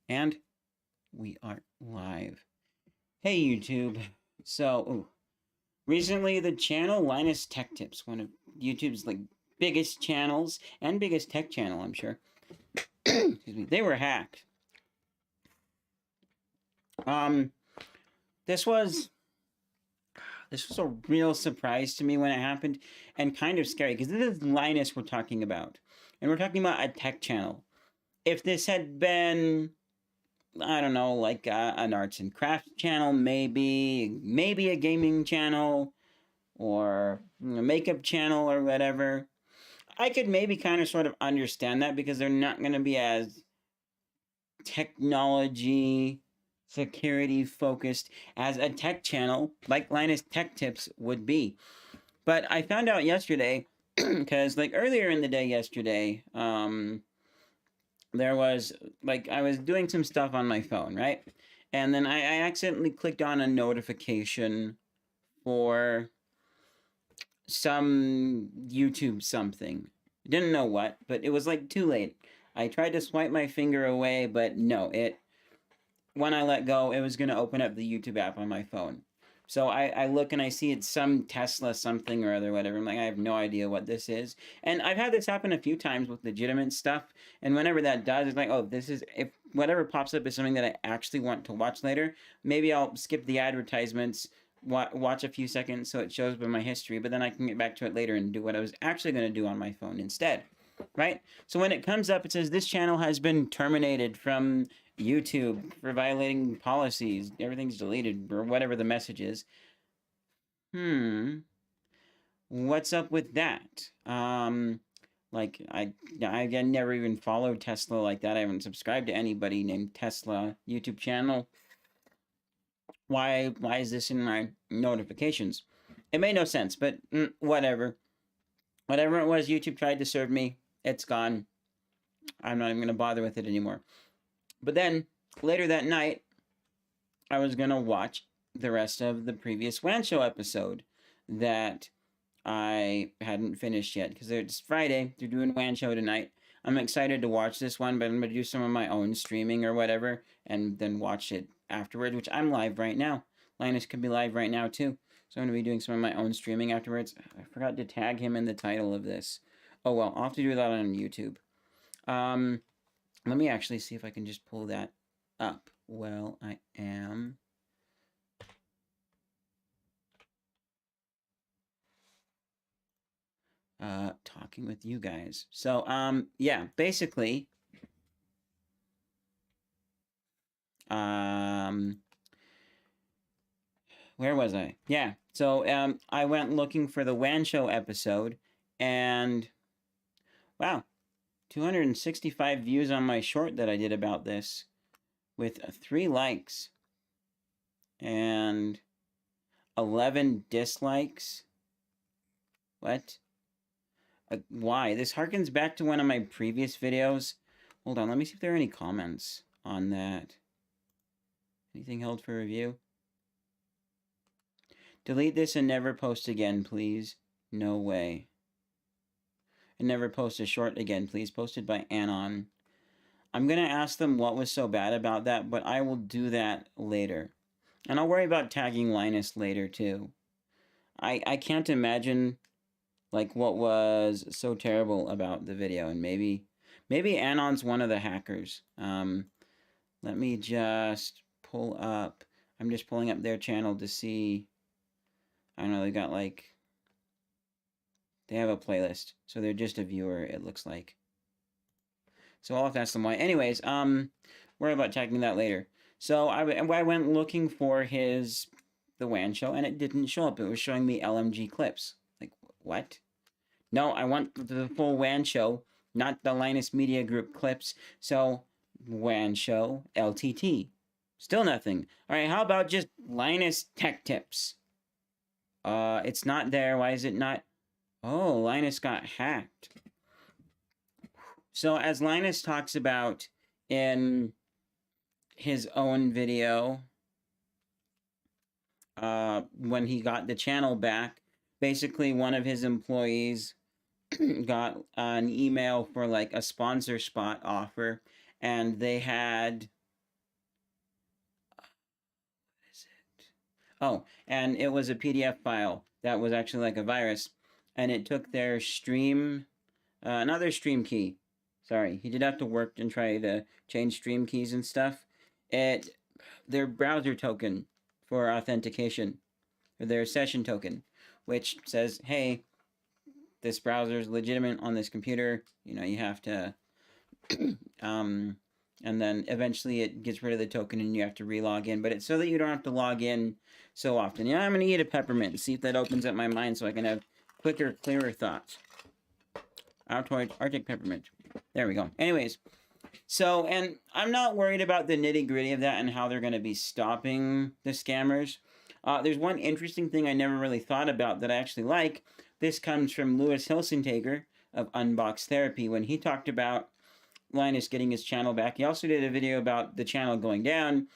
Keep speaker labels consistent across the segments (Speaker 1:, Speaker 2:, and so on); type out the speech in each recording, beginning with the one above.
Speaker 1: And we are live. Hey YouTube. So, recently the channel Linus Tech Tips, one of YouTube's like biggest channels and biggest tech channel, I'm sure. Excuse me. They were hacked. Um this was this was a real surprise to me when it happened and kind of scary because this is Linus we're talking about. And we're talking about a tech channel. If this had been I don't know, like an arts and crafts channel, maybe a gaming channel, or a makeup channel or whatever, I could maybe kind of sort of understand that because they're not going to be as technology security focused as a tech channel like Linus Tech Tips would be. But I found out yesterday because like earlier in the day yesterday, there was like I was doing some stuff on my phone, right? And then I accidentally clicked on a notification for some YouTube something. Didn't know what, but it was like too late. I tried to swipe my finger away, but no, when I let go, it was going to open up the YouTube app on my phone. So I look and I see it's some Tesla something or other, whatever. I'm like, I have no idea what this is. And I've had this happen a few times with legitimate stuff. And whenever that does, it's like, oh, this is, if whatever pops up is something that I actually want to watch later, maybe I'll skip the advertisements, watch a few seconds so it shows up in my history, but then I can get back to it later and do what I was actually going to do on my phone instead. Right? So when it comes up, it says this channel has been terminated from YouTube for violating policies. Everything's deleted or whatever the message is. What's up with that? Like I never even followed Tesla like that. I haven't subscribed to anybody named Tesla YouTube channel. Why is this in my notifications? It made no sense, but whatever. Whatever it was YouTube tried to serve me, it's gone. I'm not even going to bother with it anymore. But then, later that night, I was going to watch the rest of the previous WAN Show episode that I hadn't finished yet. Because it's Friday, they're doing WAN Show tonight. I'm excited to watch this one, but I'm going to do some of my own streaming or whatever, and then watch it afterwards, which I'm live right now. Linus could be live right now, too. So I'm going to be doing some of my own streaming afterwards. I forgot to tag him in the title of this. Oh, well, I'll have to do that on YouTube. Let me actually see if I can just pull that up while I am talking with you guys. So, yeah, basically, where was I? Yeah, so, I went looking for the WAN Show episode, and, wow, 265 views on my short that I did about this, with 3 likes, and 11 dislikes. What? Why? This harkens back to one of my previous videos. Hold on, let me see if there are any comments on that. Anything held for review? Delete this and never post again, please. No way. And never post a short again, please. Posted by Anon. I'm going to ask them what was so bad about that, but I will do that later. And I'll worry about tagging Linus later, too. I can't imagine, like, what was so terrible about the video. And maybe Anon's one of the hackers. Let me just pull up. I'm just pulling up their channel to see. I don't know, they got like, they have a playlist. So they're just a viewer, it looks like. So I'll have to ask them why. Anyways, worry about checking that later. So I went looking for the WAN Show, and it didn't show up. It was showing me LMG clips. Like, what? No, I want the full WAN Show, not the Linus Media Group clips. So, WAN Show, LTT. Still nothing. All right, how about just Linus Tech Tips? It's not there. Why is it not? Oh, Linus got hacked. So, as Linus talks about in his own video, when he got the channel back, basically one of his employees got an email for like a sponsor spot offer, and they had Oh, and it was a PDF file that was actually like a virus, and it took their stream, not their stream key. Sorry, he did have to work and try to change stream keys and stuff. It their browser token for authentication, or their session token, which says, "Hey, this browser is legitimate on this computer. You know, you have to." um, and then eventually it gets rid of the token and you have to re-log in. But it's so that you don't have to log in so often. Yeah, I'm gonna eat a peppermint and see if that opens up my mind so I can have quicker, clearer thoughts. Arctic peppermint. There we go. Anyways, so, and I'm not worried about the nitty gritty of that and how they're going to be stopping the scammers. There's one interesting thing I never really thought about that I actually like. This comes from Louis Hilsentager of Unbox Therapy when he talked about Linus getting his channel back. He also did a video about the channel going down,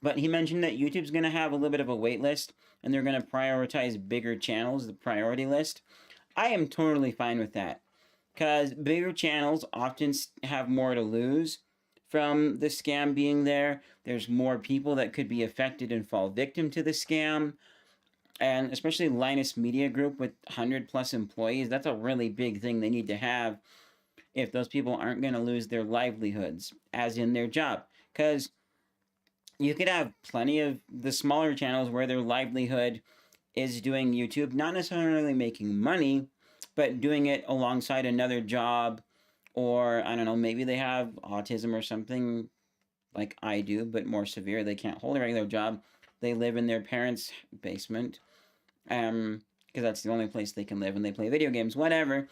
Speaker 1: but he mentioned that YouTube's going to have a little bit of a wait list and they're going to prioritize bigger channels, the priority list. I am totally fine with that because bigger channels often have more to lose from the scam being there. There's more people that could be affected and fall victim to the scam. And especially Linus Media Group with 100+ employees, that's a really big thing they need to have if those people aren't going to lose their livelihoods, as in their job. Because you could have plenty of the smaller channels where their livelihood is doing YouTube, not necessarily making money, but doing it alongside another job, or I don't know, maybe they have autism or something like I do, but more severe. They can't hold a regular job. They live in their parents' basement, because that's the only place they can live, and they play video games, whatever.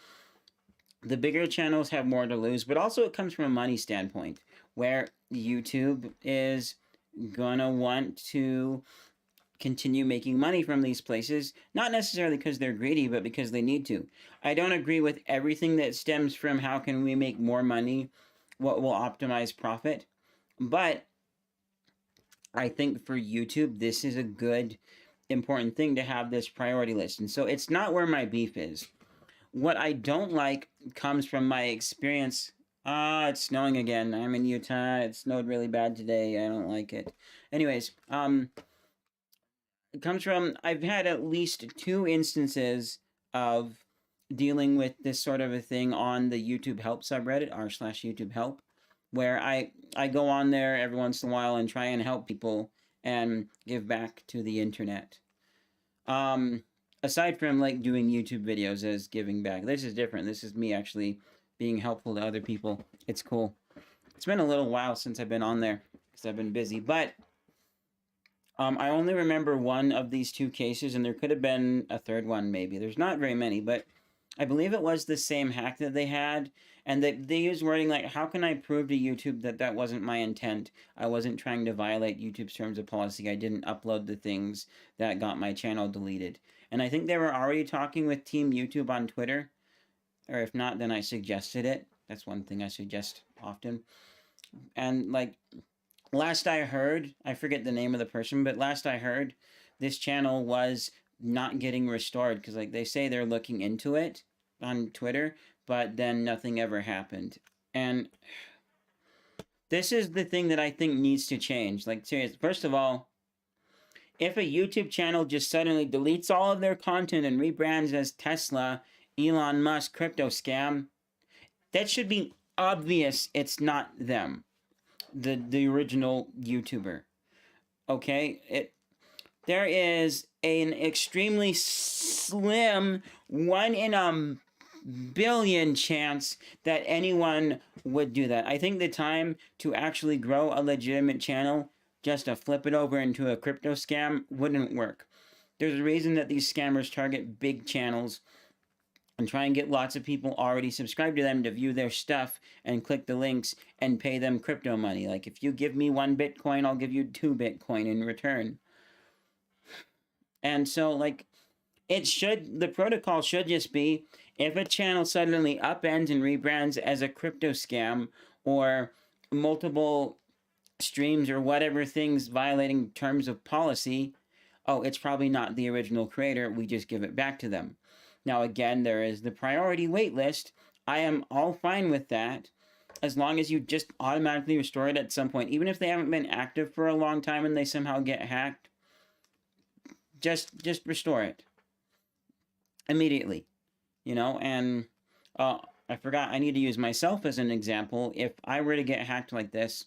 Speaker 1: The bigger channels have more to lose, but also it comes from a money standpoint, where YouTube is gonna want to continue making money from these places, not necessarily because they're greedy, but because they need to. I don't agree with everything that stems from how can we make more money, what will optimize profit, but I think for YouTube, this is a good, important thing to have this priority list. And so it's not where my beef is. What I don't like comes from my experience. It's snowing again. I'm in Utah. It snowed really bad today. I don't like it. Anyways, it comes from I've had at least 2 instances of dealing with this sort of a thing on the YoutubeHelp subreddit, r/YoutubeHelp, where I go on there every once in a while and try and help people and give back to the internet. Aside from like doing YouTube videos as giving back, this is different. This is me actually being helpful to other people. It's cool. It's been a little while since I've been on there because I've been busy, but I only remember one of these 2 cases, and there could have been a third one maybe. There's not very many, but I believe it was the same hack that they had, and they used wording like, how can I prove to YouTube that that wasn't my intent? I wasn't trying to violate YouTube's terms of policy. I didn't upload the things that got my channel deleted. And I think they were already talking with Team YouTube on Twitter, or if not, then I suggested it. That's one thing I suggest often. And like, last I heard, I forget the name of the person, but last I heard, this channel was not getting restored because like they say they're looking into it on Twitter, but then nothing ever happened. And this is the thing that I think needs to change. Like, seriously, first of all, if a YouTube channel just suddenly deletes all of their content and rebrands as Tesla, Elon Musk, crypto scam, that should be obvious it's not them, the original YouTuber. Okay? There is an extremely slim 1 in a billion chance that anyone would do that. I think the time to actually grow a legitimate channel just to flip it over into a crypto scam wouldn't work. There's a reason that these scammers target big channels and try and get lots of people already subscribed to them to view their stuff and click the links and pay them crypto money. Like, if you give me 1 Bitcoin, I'll give you 2 Bitcoin in return. And so, like, the protocol should just be, if a channel suddenly upends and rebrands as a crypto scam or multiple streams or whatever things violating terms of policy, oh, it's probably not the original creator. We just give it back to them. Now, again, there is the priority wait list. I am all fine with that, as long as you just automatically restore it at some point. Even if they haven't been active for a long time and they somehow get hacked, just restore it immediately, and uh, I forgot, I need to use myself as an example. If I were to get hacked like this,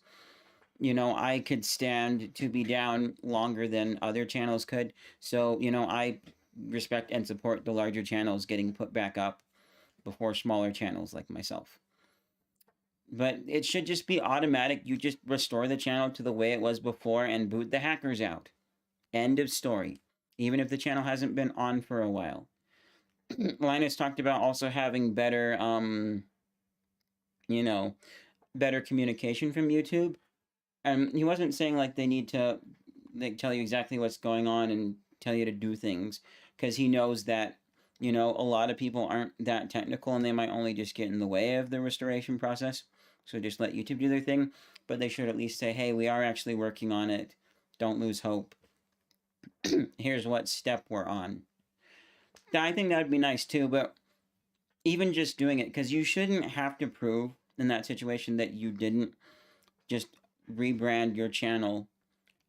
Speaker 1: I could stand to be down longer than other channels could. So, I respect and support the larger channels getting put back up before smaller channels like myself. But it should just be automatic. You just restore the channel to the way it was before and boot the hackers out. End of story. Even if the channel hasn't been on for a while. Linus talked about also having better, better communication from YouTube. And he wasn't saying like they need to tell you exactly what's going on and tell you to do things, because he knows that a lot of people aren't that technical and they might only just get in the way of the restoration process. So just let YouTube do their thing, but they should at least say, hey, we are actually working on it. Don't lose hope. Here's what step we're on. I think that would be nice too, but even just doing it, because you shouldn't have to prove in that situation that you didn't just rebrand your channel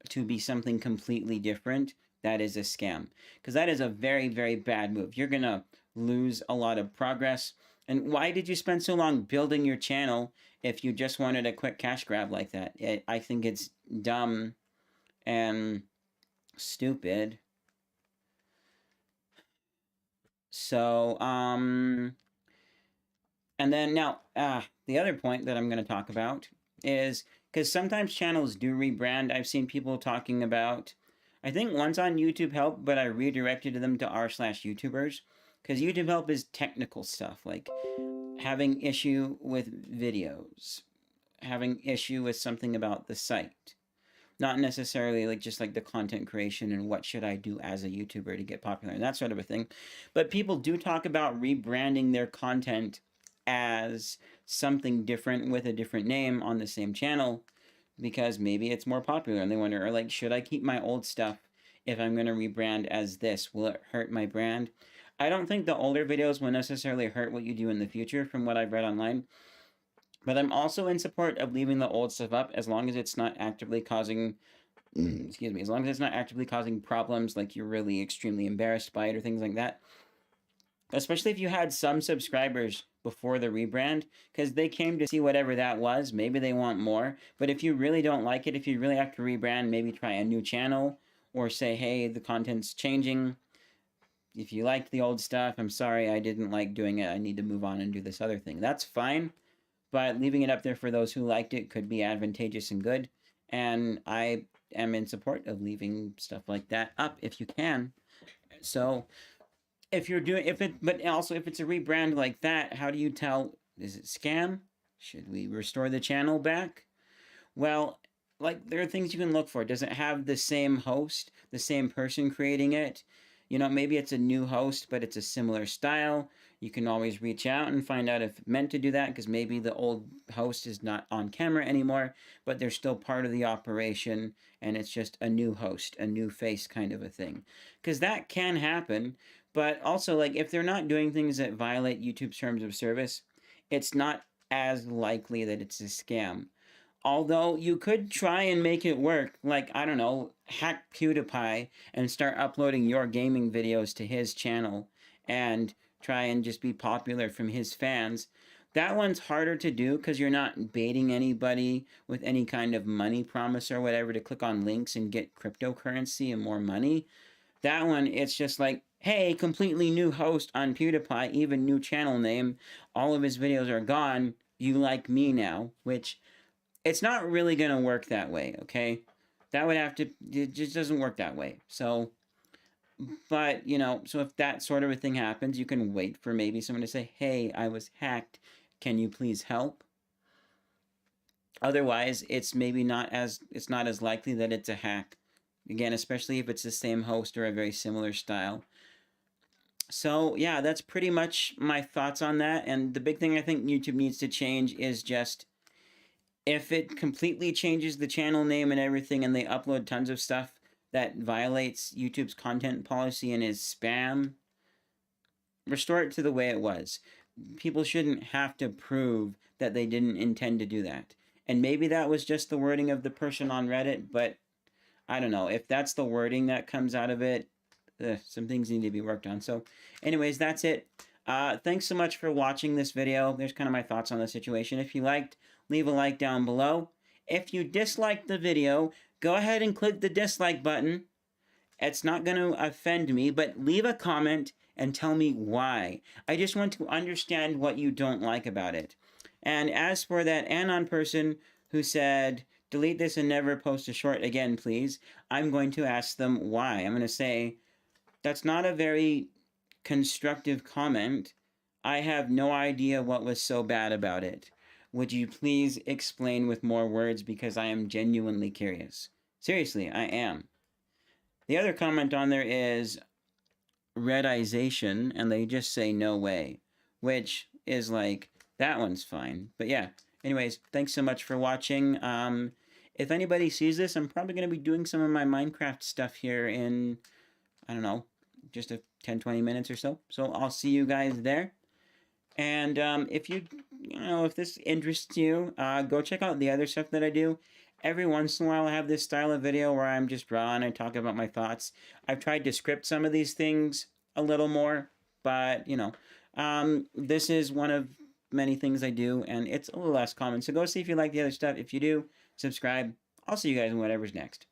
Speaker 1: to be something completely different. That is a scam, because that is a very, very bad move. You're gonna lose a lot of progress. And why did you spend so long building your channel if you just wanted a quick cash grab like that? I think it's dumb and stupid. So, and then now, the other point that I'm going to talk about is, because sometimes channels do rebrand. I've seen people talking about, I think once on YoutubeHelp, but I redirected them to r/YouTubers, because YoutubeHelp is technical stuff, like having issue with videos, having issue with something about the site. Not necessarily like just like the content creation and what should I do as a YouTuber to get popular and that sort of a thing. But people do talk about rebranding their content as something different with a different name on the same channel, because maybe it's more popular and they wonder, or like, should I keep my old stuff if I'm going to rebrand as this? Will it hurt my brand? I don't think the older videos will necessarily hurt what you do in the future from what I've read online. But I'm also in support of leaving the old stuff up as long as it's not actively causing, excuse me, as long as it's not actively causing problems, like you're really extremely embarrassed by it or things like that. Especially if you had some subscribers before the rebrand, because they came to see whatever that was. Maybe they want more. But if you really don't like it, if you really have to rebrand, maybe try a new channel or say, hey, the content's changing. If you liked the old stuff, I'm sorry, I didn't like doing it. I need to move on and do this other thing. That's fine. But leaving it up there for those who liked it could be advantageous and good. And I am in support of leaving stuff like that up if you can. So if you're doing, but also if it's a rebrand like that, how do you tell, is it scam? Should we restore the channel back? Well, like, there are things you can look for. Does it have the same host, the same person creating it? Maybe it's a new host, but it's a similar style. You can always reach out and find out if it's meant to do that, because maybe the old host is not on camera anymore, but they're still part of the operation, and it's just a new host, a new face kind of a thing. Because that can happen, but also, like, if they're not doing things that violate YouTube's terms of service, it's not as likely that it's a scam. Although you could try and make it work, like, I don't know, hack PewDiePie and start uploading your gaming videos to his channel and try and just be popular from his fans. That one's harder to do because you're not baiting anybody with any kind of money promise or whatever to click on links and get cryptocurrency and more money. That one, it's just like, hey, completely new host on PewDiePie, even new channel name. All of his videos are gone. You like me now, which it's not really going to work that way, okay? That would have to, it just doesn't work that way. So, but, so if that sort of a thing happens, you can wait for maybe someone to say, hey, I was hacked. Can you please help? Otherwise, it's not as likely that it's a hack. Again, especially if it's the same host or a very similar style. So, yeah, that's pretty much my thoughts on that. And the big thing I think YouTube needs to change is just, if it completely changes the channel name and everything and they upload tons of stuff that violates YouTube's content policy and is spam, restore it to the way it was. People shouldn't have to prove that they didn't intend to do that. And maybe that was just the wording of the person on Reddit, but I don't know. If that's the wording that comes out of it, some things need to be worked on. So anyways, that's it. Thanks so much for watching this video. There's kind of my thoughts on the situation. If you liked, leave a like down below. If you disliked the video, go ahead and click the dislike button. It's not going to offend me, but leave a comment and tell me why. I just want to understand what you don't like about it. And as for that Anon person who said, delete this and never post a short again, please, I'm going to ask them why. I'm going to say, that's not a very constructive comment. I have no idea what was so bad about it. Would you please explain with more words, because I am genuinely curious. Seriously, I am. The other comment on there is redization, and they just say no way, which is like, that one's fine. But yeah, anyways, thanks so much for watching. If anybody sees this, I'm probably going to be doing some of my Minecraft stuff here in, I don't know, just a 10-20 minutes or so. So I'll see you guys there. And if if this interests you, go check out the other stuff that I do. Every once in a while I have this style of video where I'm just raw and I talk about my thoughts. I've tried to script some of these things a little more, but this is one of many things I do, and it's a little less common. So go see if you like the other stuff. If you do, subscribe. I'll see you guys in whatever's next.